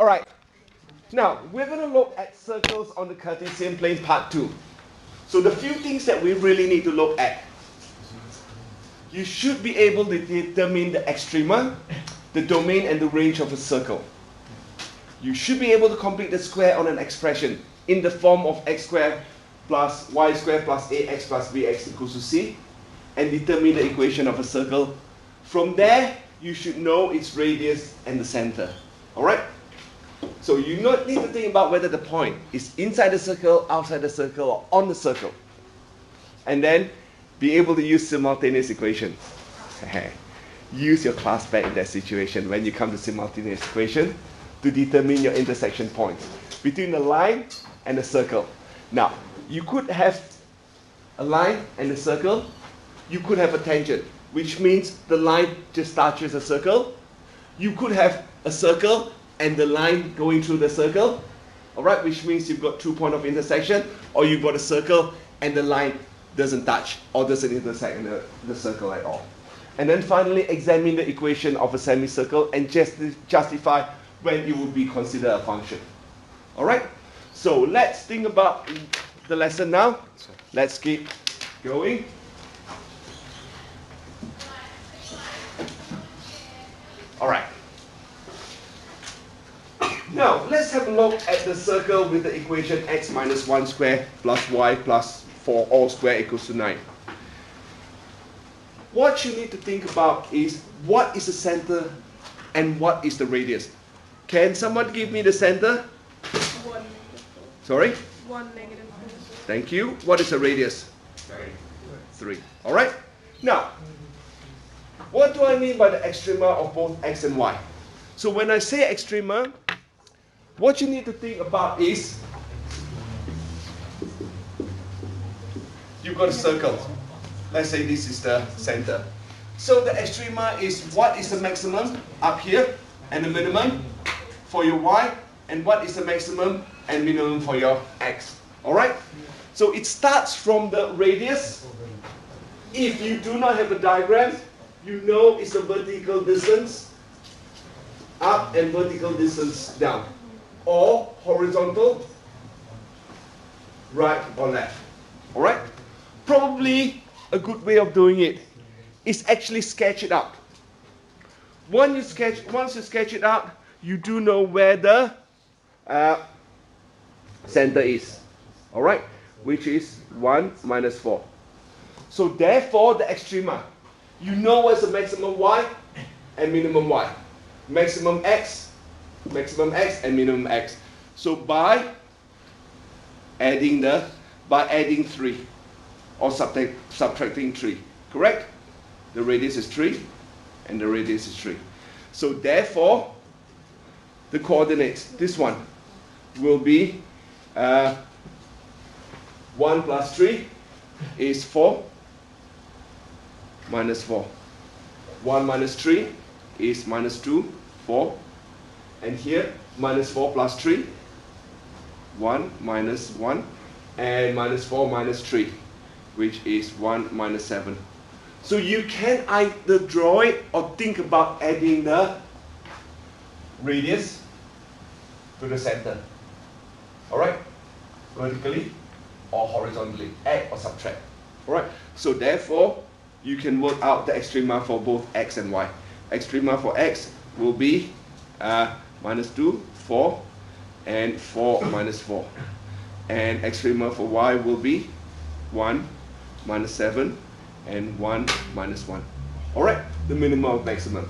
All right. Now, we're going to look at circles on the Cartesian plane part 2. So the few things that we really need to look at. You should be able to determine the extrema, the domain, and the range of a circle. You should be able to complete the square on an expression in the form of x squared plus y squared plus ax plus bx equals to c, and determine the equation of a circle. From there, you should know its radius and the center. All right? So you need to think about whether the point is inside the circle, outside the circle, or on the circle. And then be able to use simultaneous equations. Use your class back in that situation when you come to simultaneous equation to determine your intersection points between the line and the circle. Now, you could have a line and a circle. You could have a tangent, which means the line just touches a circle. You could have a circle and the line going through the circle, all right, which means you've got 2 points of intersection, or you've got a circle and the line doesn't touch or doesn't intersect in the circle at all. And then finally, examine the equation of a semicircle and just justify when it would be considered a function. All right? So let's think about the lesson now. Let's keep going. All right. Now, let's have a look at the circle with the equation x minus 1 squared plus y plus 4 all squared equals to 9. What you need to think about is what is the center and what is the radius. Can someone give me the center? 1 negative 4. Sorry? 1 negative 4. Thank you. What is the radius? 3. All right? Now, what do I mean by the extrema of both x and y? So when I say extrema, what you need to think about is you've got a circle. Let's say this is the center. So the extrema is what is the maximum up here and the minimum for your y, and what is the maximum and minimum for your x. All right? So it starts from the radius. If you do not have a diagram, you know it's a vertical distance up and vertical distance down, or horizontal, right or left. All right? Probably a good way of doing it is actually sketch it out. Once you sketch it out, you do know where the center is. All right? Which is 1 minus 4. So therefore, the extrema, you know what's the maximum y and minimum y. Maximum x, and minimum x. So by adding 3 or subtracting 3, correct? The radius is 3 and the radius is 3. So therefore, the coordinates, this one, will be 1 plus 3 is 4 minus 4. 1 minus 3 is minus 2, 4. And here, minus 4 plus 3, 1 minus 1. And minus 4 minus 3, which is 1 minus 7. So you can either draw it or think about adding the radius to the center. Alright? Vertically or horizontally. Add or subtract. Alright? So therefore, you can work out the extrema for both x and y. Extrema for x will be minus 2, 4, and 4 minus 4. And extrema for y will be 1 minus 7 and 1 minus 1. Alright? The minimum of maximum.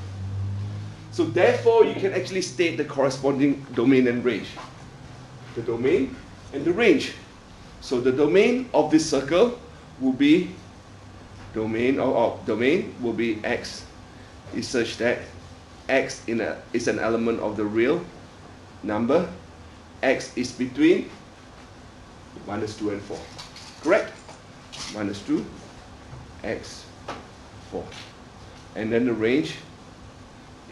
So therefore, you can actually state the corresponding domain and range. The domain and the range. So the domain of this circle will be domain will be x is such that x is an element of the real number. X is between minus 2 and 4. Correct? Minus 2, x, 4. And then the range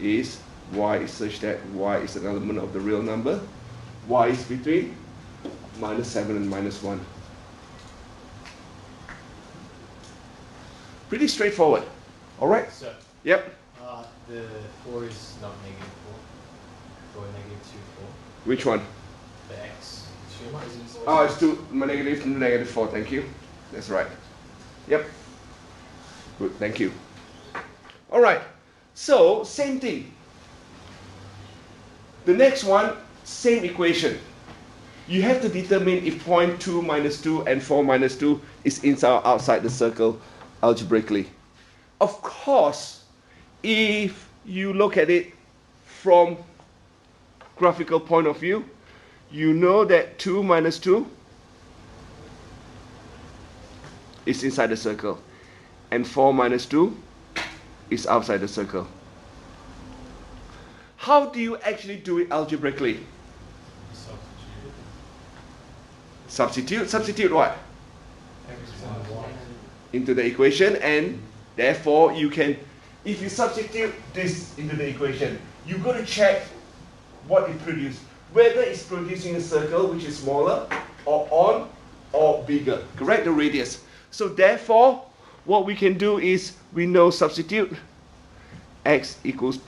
is y is such that y is an element of the real number. Y is between minus 7 and minus 1. Pretty straightforward. Alright? So, Yep. the 4 is not negative 4. 4 negative Which one? The x. Oh, it's -4, thank you. That's right. Yep. Good, thank you. All right, so same thing. The next one, same equation. You have to determine if point 2 minus 2 and 4 minus 2 is inside or outside the circle algebraically. Of course, if you look at it from graphical point of view, you know that 2 minus 2 is inside the circle and 4 minus 2 is outside the circle. How do you actually do it algebraically? Substitute what? Into the equation, and therefore you can, if you substitute this into the equation, you got to check what it produced, whether it's producing a circle which is smaller or bigger, correct? The radius. So therefore what we can do is we know substitute x equals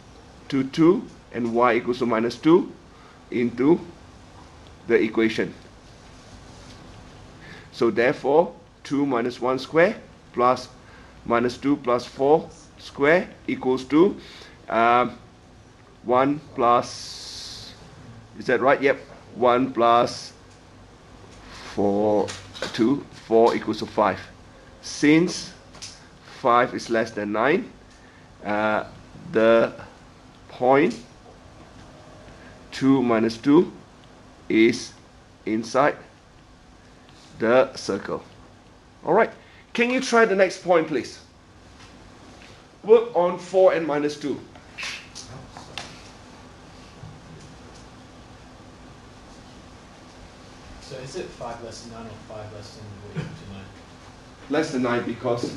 to 2 and y equals to -2 into the equation. So therefore 2 minus 1 square plus -2 plus 4 square equals to 1 plus, is that right? Yep, 1 plus 4 equals to 5. Since 5 is less than 9, the point 2 minus 2 is inside the circle. All right, can you try the next point, please? Work on 4 and -2. So is it 5 less than 9 or 5 less than or equal to 9? Less than 9 because,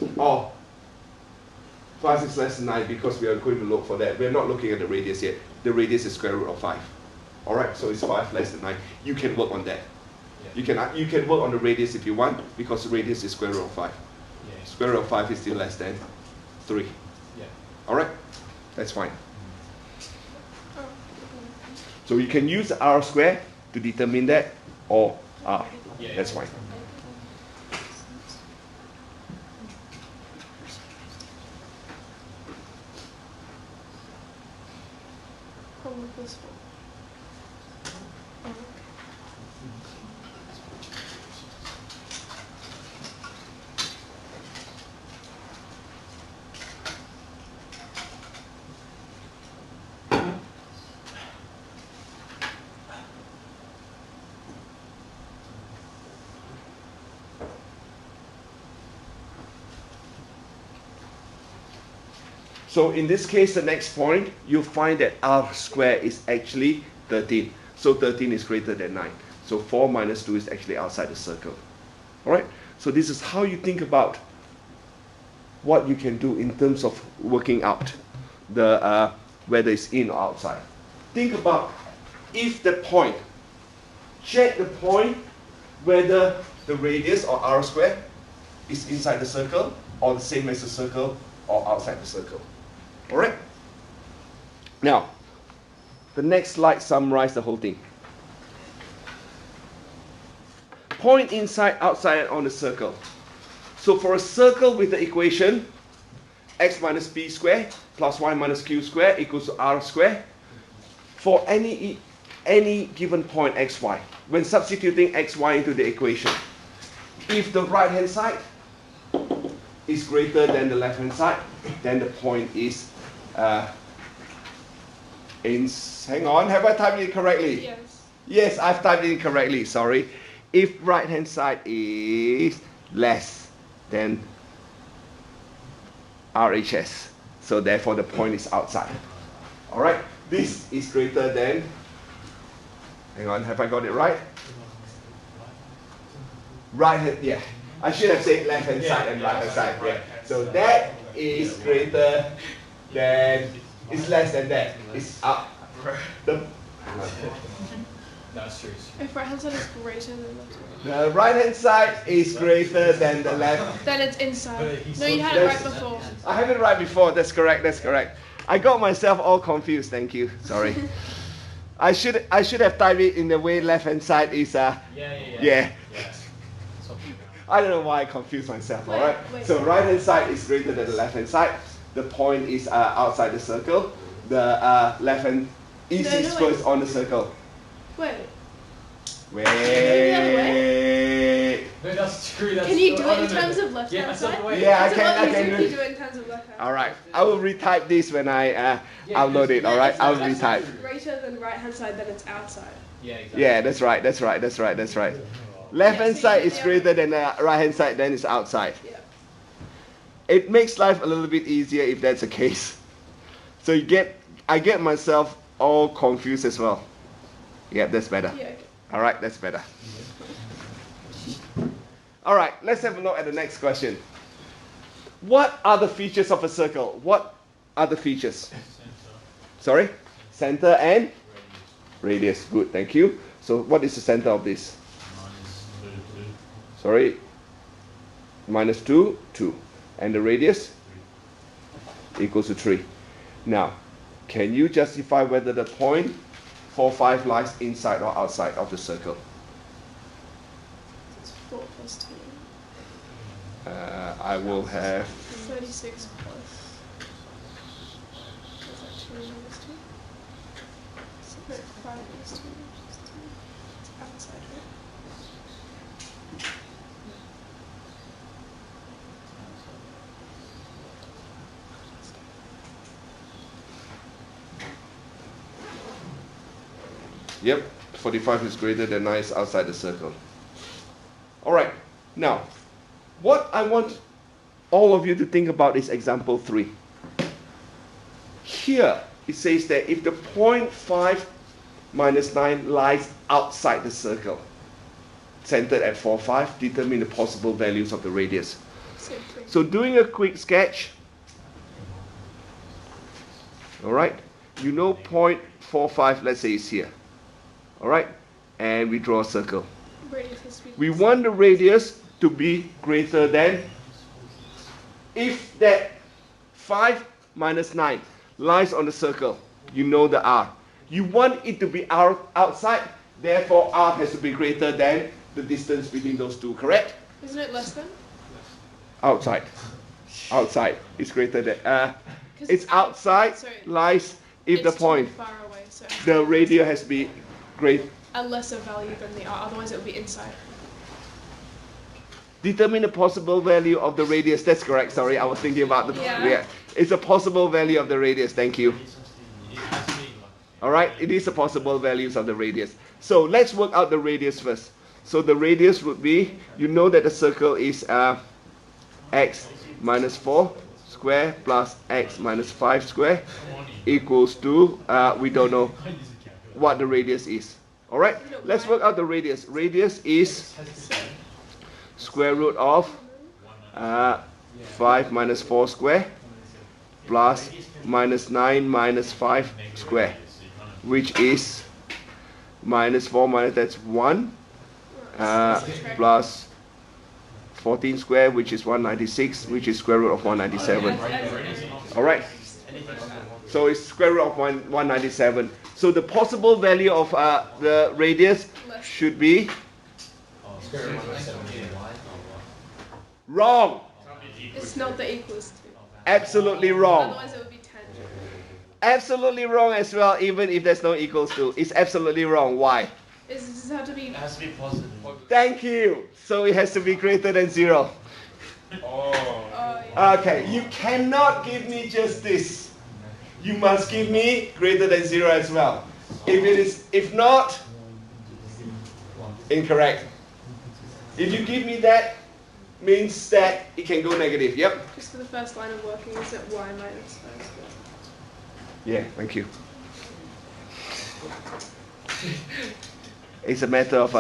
5 is less than 9 because we are going to look for that. We're not looking at the radius yet. The radius is square root of 5. All right, so it's 5 less than 9. You can work on that. Yeah. You can work on the radius if you want, because the radius is square root of 5. Yeah. Square root of 5 is still less than 3. Yeah. All right, that's fine. So you can use r square to determine that, or r. Yeah. That's fine. Probably this one. Oh, okay. So in this case, the next point, you'll find that r square is actually 13. So 13 is greater than 9. So 4 minus 2 is actually outside the circle. All right? So this is how you think about what you can do in terms of working out the whether it's in or outside. Think about if the point, check the point whether the radius or r square is inside the circle or the same as the circle or outside the circle. All right? Now, the next slide summarizes the whole thing. Point inside, outside, on the circle. So for a circle with the equation x minus b squared plus y minus q squared equals to r squared, for any given point xy, when substituting xy into the equation, if the right hand side is greater than the left hand side, then the point is hang on, have I typed it correctly? Yes. Yes, I've typed it correctly, sorry. If right hand side is less than RHS, so therefore the point is outside. All right, this is greater than, hang on, have I got it right? Right hand, yeah. I should have said left hand side and right hand side. Yeah. So that is greater than, it's less than that. It's up. That's true. If right hand side is greater than left. The right hand side is greater than the left. Then it's inside. No, you had it right before. I have it right before. That's correct. That's correct. I got myself all confused. Thank you. Sorry. I should have typed it in the way left hand side is yeah. I don't know why I confused myself. All right. So right hand side is greater than the left hand side. The point is outside the circle. The left hand is first on the circle. Wait. Wait. No, that's true. That's Can you do it in terms of left hand side? Yeah, I can do do it. it. Do it in terms of left hand. All right. I will retype this when I upload it. All right. I'll retype. If it's greater than right hand side, then it's outside. Yeah, exactly. Yeah, that's right. Left hand side is greater than the right hand side, then it's outside. Yeah. It makes life a little bit easier if that's the case. So I get myself all confused as well. Yeah, that's better. Yeah. Okay. All right, that's better. All right, let's have a look at the next question. What are the features of a circle? What are the features? Center. Sorry? Center and? Radius. Good, thank you. So what is the center of this? Sorry? -2, 2. And the radius? 3. Equals to 3. Now, can you justify whether the point 4, 5 lies inside or outside of the circle? It's 4 plus 2. I will have 36 plus. Is that 2 minus 2? No, 5 minus 2. It's outside, right? Yep, 45 is greater than 9 is outside the circle. All right, now, what I want all of you to think about is example 3. Here, it says that if the point 5 minus 9 lies outside the circle, centered at 4, 5, determine the possible values of the radius. Same thing. So doing a quick sketch, all right, you know point 4, 5, let's say is here. All right, and we draw a circle. Radius has to be. We want the radius to be greater than, if that 5 minus 9 lies on the circle, you know the R. You want it to be outside, therefore R has to be greater than the distance between those two, correct? Isn't it less than? Outside. Outside is greater than, it's outside, sorry, lies, if the it's point, too far away, so the radius has to be great. a lesser value than the R, otherwise it would be inside. Determine the possible value of the radius. That's correct. Sorry, I was thinking about the. Yeah. It's a possible value of the radius. Thank you. All right. It is a possible values of the radius. So let's work out the radius first. So the radius would be, you know that the circle is x minus 4 square plus x minus 5 square equals to, we don't know what the radius is. All right. Let's work out the radius. Radius is square root of 5 minus 4 square plus minus 9 minus 5 square, which is minus 4 minus, that's 1, plus 14 square, which is 196, which is square root of 197. All right. So it's square root of 197. So the possible value of the radius should be wrong. It's not the equals to. Absolutely wrong. Otherwise it would be tangent. Absolutely wrong as well, even if there's no equals to. It's absolutely wrong. Why? Does it have to be? It has to be positive. Thank you. So it has to be greater than 0. Oh, yeah. Okay, you cannot give me just this. You must give me greater than 0 as well. If not, incorrect. If you give me that, means that it can go negative. Yep. Just for the first line of working, is it y minus 5 squared? Yeah, thank you. It's a matter of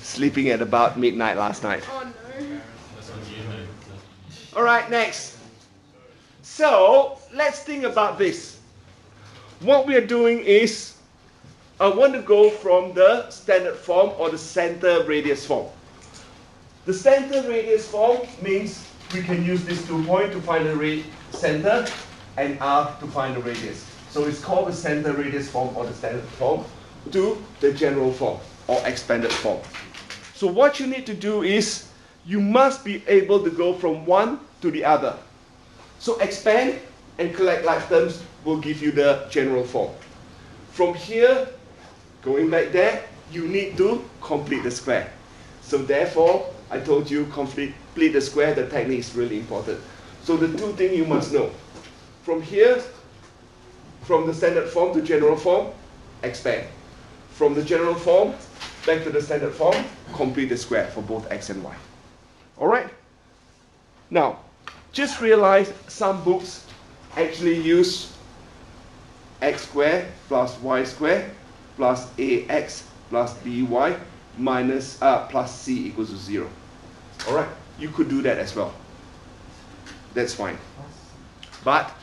sleeping at about midnight last night. Oh no. All right, next. So let's think about this. What we are doing is, I want to go from the standard form or the center radius form. The center radius form means we can use this 2 point to find the center and R to find the radius. So it's called the center radius form or the standard form to the general form or expanded form. So what you need to do is you must be able to go from one to the other. So expand and collect like terms will give you the general form. From here, going back there, you need to complete the square. So therefore, I told you complete the square, the technique is really important. So the two things you must know. From here, from the standard form to general form, expand. From the general form back to the standard form, complete the square for both x and y. Alright? Now, just realize some books actually use x squared plus y squared plus ax plus by minus plus c equals to 0. Alright? You could do that as well. That's fine. But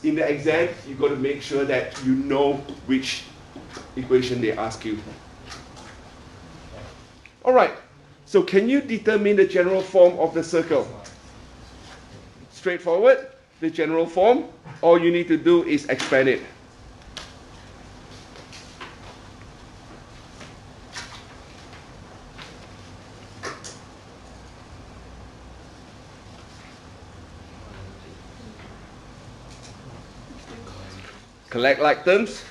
in the exam, you've got to make sure that you know which equation they ask you. Alright, so can you determine the general form of the circle? Straightforward, the general form, all you need to do is expand it. Collect like terms.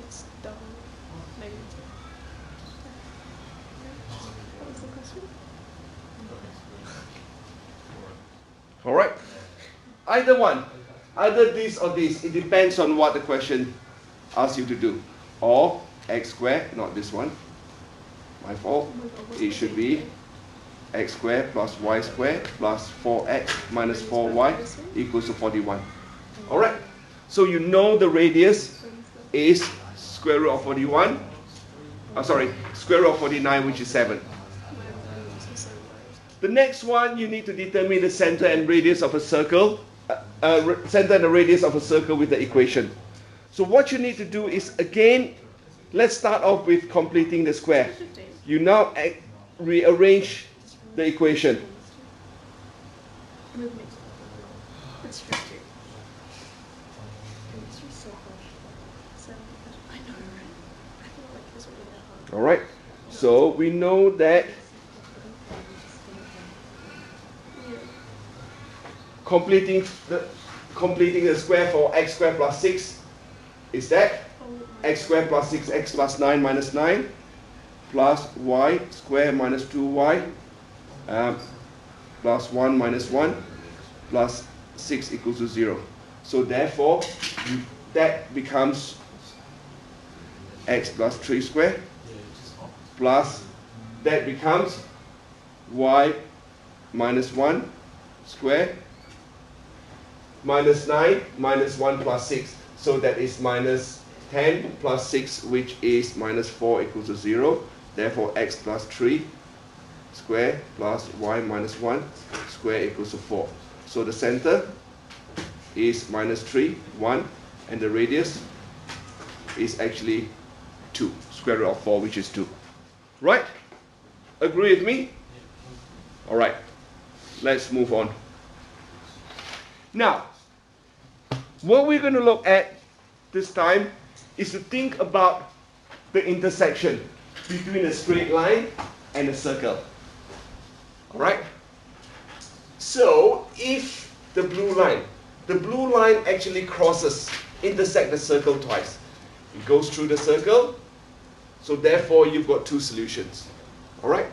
It's double negative. What was the question? Alright? Either one. Either this or this. It depends on what the question asks you to do. Or x squared, not this one. My fault. It should be x squared plus y squared plus 4x minus 4y equals to 41. Alright? So you know the radius is square root of 41. Square root of 49, which is 7. The next one, you need to determine the center and radius of a circle, center and the radius of a circle with the equation. So what you need to do is, again, let's start off with completing the square. You now rearrange the equation. It's 50. I know, right? I feel like this would be that hard. All right. So we know that completing the square for x squared plus 6 is that x squared plus 6x plus 9 minus 9 plus y squared minus 2y plus 1 minus 1 plus 6 equals to 0. So therefore, that becomes x plus 3 squared plus that becomes y minus 1 squared minus 9 minus 1 plus 6. So that is minus 10 plus 6, which is minus 4 equals to 0. Therefore, x plus 3 square plus y minus 1 square equals to 4. So the center is minus 3, 1, and the radius is actually 2, square root of 4, which is 2. Right? Agree with me? Alright, let's move on. Now, what we're going to look at this time is to think about the intersection between a straight line and a circle. Alright? So, if the blue line actually crosses, intersect the circle twice. It goes through the circle, so therefore you've got two solutions. Alright?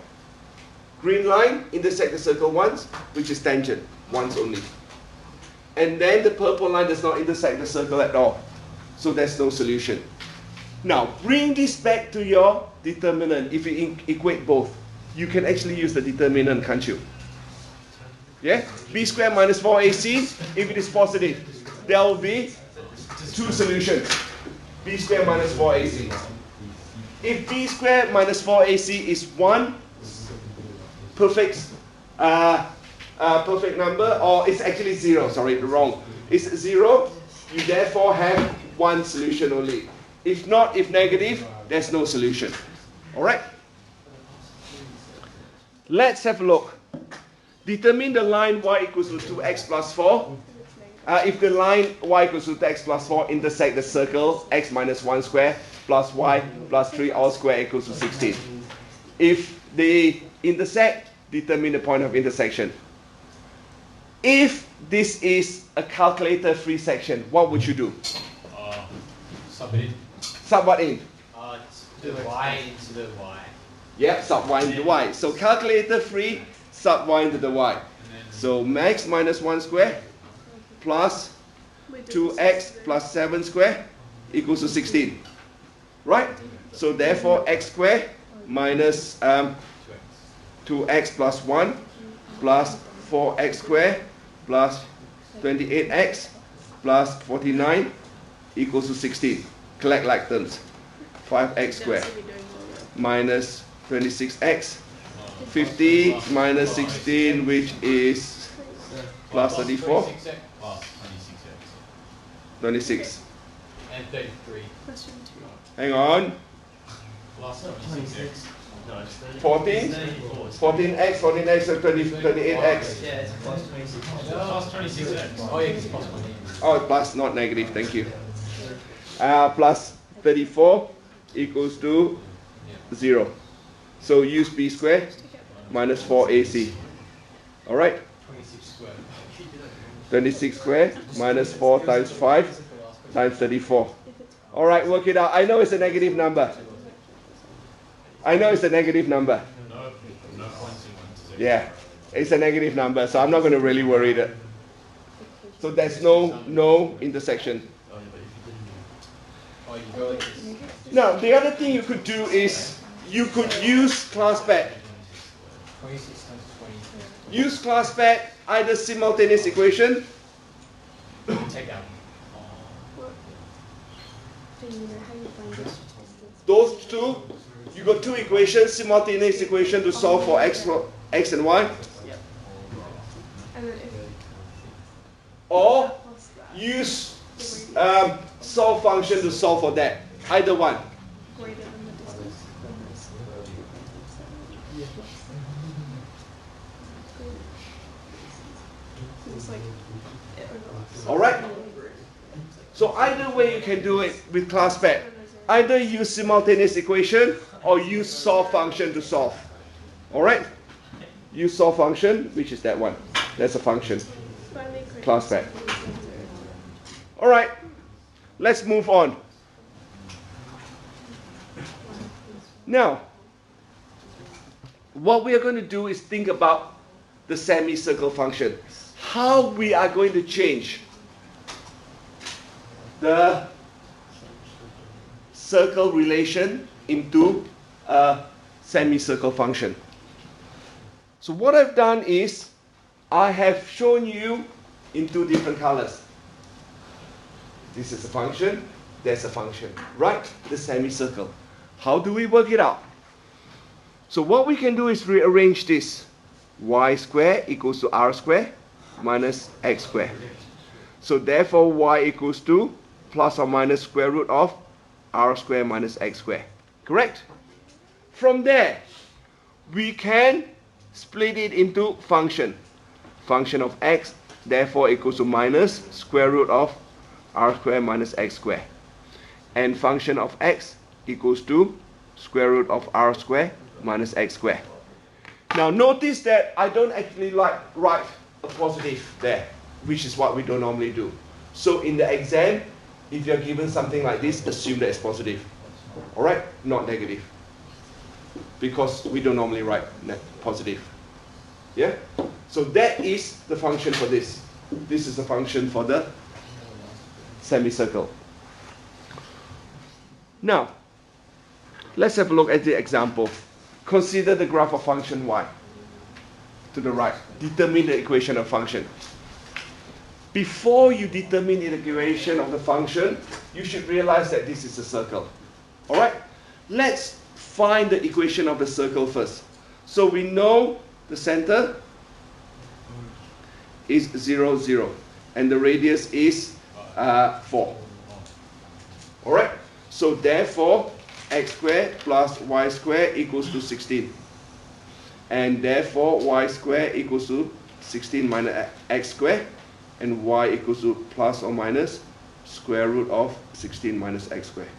Green line intersect the circle once, which is tangent, once only. And then the purple line does not intersect the circle at all. So there's no solution. Now, bring this back to your determinant. If you equate both, you can actually use the determinant, can't you? Yeah? B squared minus 4ac, if it is positive, there will be two solutions. B squared minus 4ac. If b squared minus 4ac is 1, perfect perfect number, or it's actually 0, sorry, wrong. It's 0, you therefore have one solution only. If not, if negative, there's no solution. Alright? Let's have a look. Determine the line y equals to 2x plus 4. If the line y equals to 2x plus 4 intersect the circle x minus 1 square plus y plus 3 all square equals to 16. If they intersect, determine the point of intersection. If this is a calculator-free section, what would you do? Sub it in. Sub what in? The y into the y. Yep, sub y into the y. So calculator-free, sub y into the y. So max minus 1 square plus 2x plus 7 square equals to 16. Right? So therefore x square minus 2x plus 1 plus 4x square plus 28x plus 49 equals to 16. Collect like terms. 5x square minus 26x. 50 minus 16, which is plus 34. 26. And 33. Hang on. Plus 26x. 14? 14x, 14x, so 28x. Yeah, it's plus 26. Plus 26x. Oh, yeah, it's plus 1. Oh, plus, not negative, thank you. Plus 34 equals to 0. So use b squared minus 4ac. Alright? 26 squared. 26 squared minus 4 times 5 times 34. Alright, work it out. I know it's a negative number. I know it's a negative number. No. Yeah, it's a negative number, so I'm not going to really worry that. So there's no intersection. Oh, you go like this. Now, the other thing you could do is you could use class pad. 26 times 20. Use class pad, either simultaneous equation. Take out. Those two, you got two equations, simultaneous equation to solve for x and y. And then if Or use solve function to solve for that. Either one. greater than the distance. It's like it overlaps. Alright? So either way you can do it with class pad. Either use simultaneous equation or use solve function to solve. Alright? Use solve function, which is that one. That's a function. Class pad. Alright, let's move on. Now, what we are going to do is think about the semicircle function. How we are going to change the circle relation into a semicircle function. So what I've done is I have shown you in two different colors. This is a function, there's a function, right? The semicircle. How do we work it out? So what we can do is rearrange this. Y squared equals to r squared minus x squared. So therefore y equals to plus or minus square root of r squared minus x squared. Correct? From there, we can split it into function. Function of x therefore equals to minus square root of r squared minus x squared. And function of x equals to square root of r squared minus x squared. Now notice that I don't actually write a positive there, which is what we don't normally do. So in the exam, if you're given something like this, assume that it's positive. Alright? Not negative. Because we don't normally write positive. Yeah? So that is the function for this. This is the function for the semicircle. Now, let's have a look at the example. Consider the graph of function y. To the right. Determine the equation of function. Before you determine the equation of the function, you should realize that this is a circle. Alright? Let's find the equation of the circle first. So we know the center, is 0, 0. And the radius is 4. Alright? So therefore, x squared plus y squared equals to 16. And therefore, y squared equals to 16 minus x squared. And y equals to plus or minus square root of 16 minus x squared.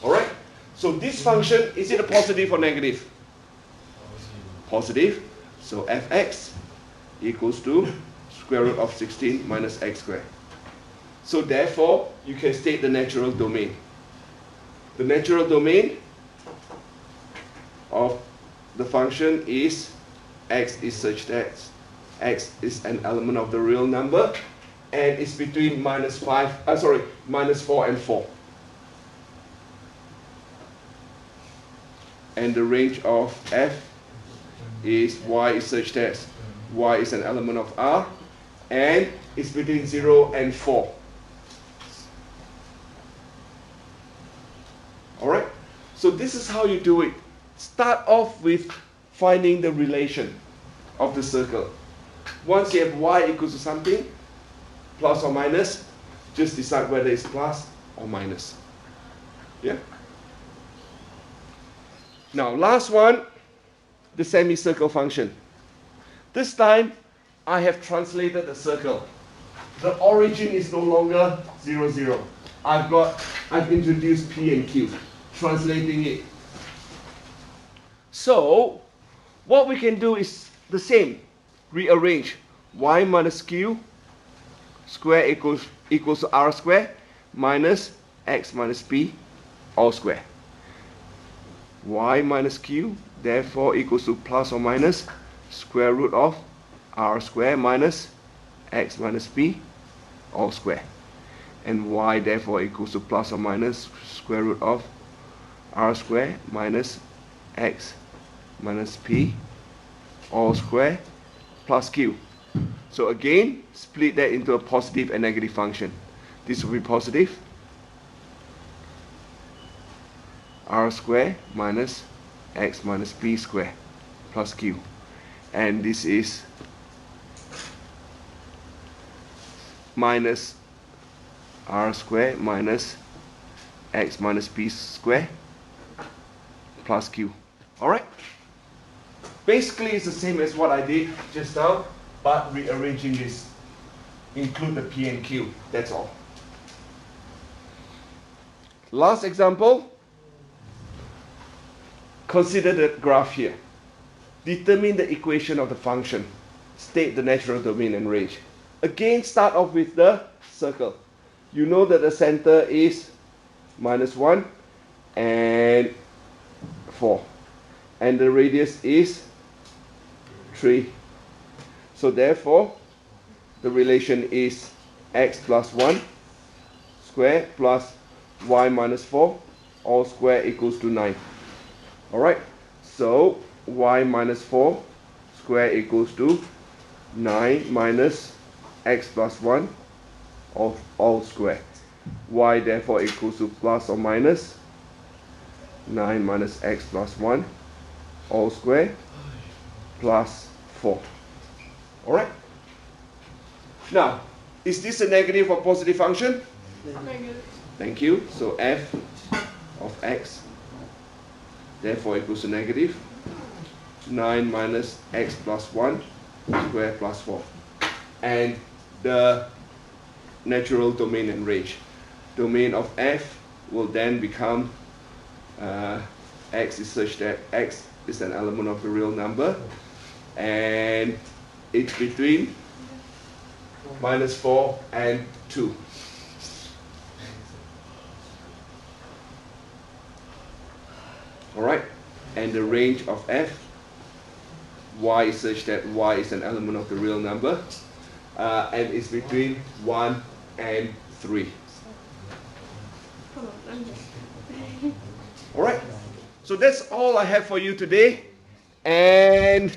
Alright? So this function, is it a positive or negative? Positive. So fx equals to square root of 16 minus x squared. So therefore, you can state the natural domain. The natural domain of the function is x is such that x is an element of the real number and it's between minus 4 and 4. And the range of f is y is such that y is an element of R and it's between 0 and 4. Alright? So this is how you do it. Start off with finding the relation of the circle. Once you have y equals to something, plus or minus, just decide whether it's plus or minus. Yeah? Now, last one, the semicircle function. This time, I have translated the circle. The origin is no longer 0, 0. I've introduced P and Q, translating it. So, what we can do is the same. Rearrange y minus q square equals to r square minus x minus p all square. Y minus q therefore equals to plus or minus square root of r square minus x minus p all square. And y therefore equals to plus or minus square root of r square minus x minus p all square plus q. So again, split that into a positive and negative function. This will be positive r square minus x minus p square plus q. And this is minus r square minus x minus p square plus q. Alright? Basically, it's the same as what I did just now, but rearranging this. Include the P and Q. That's all. Last example. Consider the graph here. Determine the equation of the function. State the natural domain and range. Again, start off with the circle. You know that the center is minus 1 and 4. And the radius is 3. So therefore, the relation is x plus 1 square plus y minus 4 all square equals to 9. Alright, so y minus 4 square equals to 9 minus x plus 1 all square. Y therefore equals to plus or minus 9 minus x plus 1 all square plus 4. Alright? Now, is this a negative or positive function? Negative. Thank you. So f of x therefore equals to negative 9 minus x plus 1 square plus 4. And the natural domain and range. Domain of f will then become x is such that x is an element of the real number and it's between minus 4 and 2. Alright, and the range of f, y is such that y is an element of the real number and it's between 1 and 3. Hold on, I'm just. Alright, so that's all I have for you today, and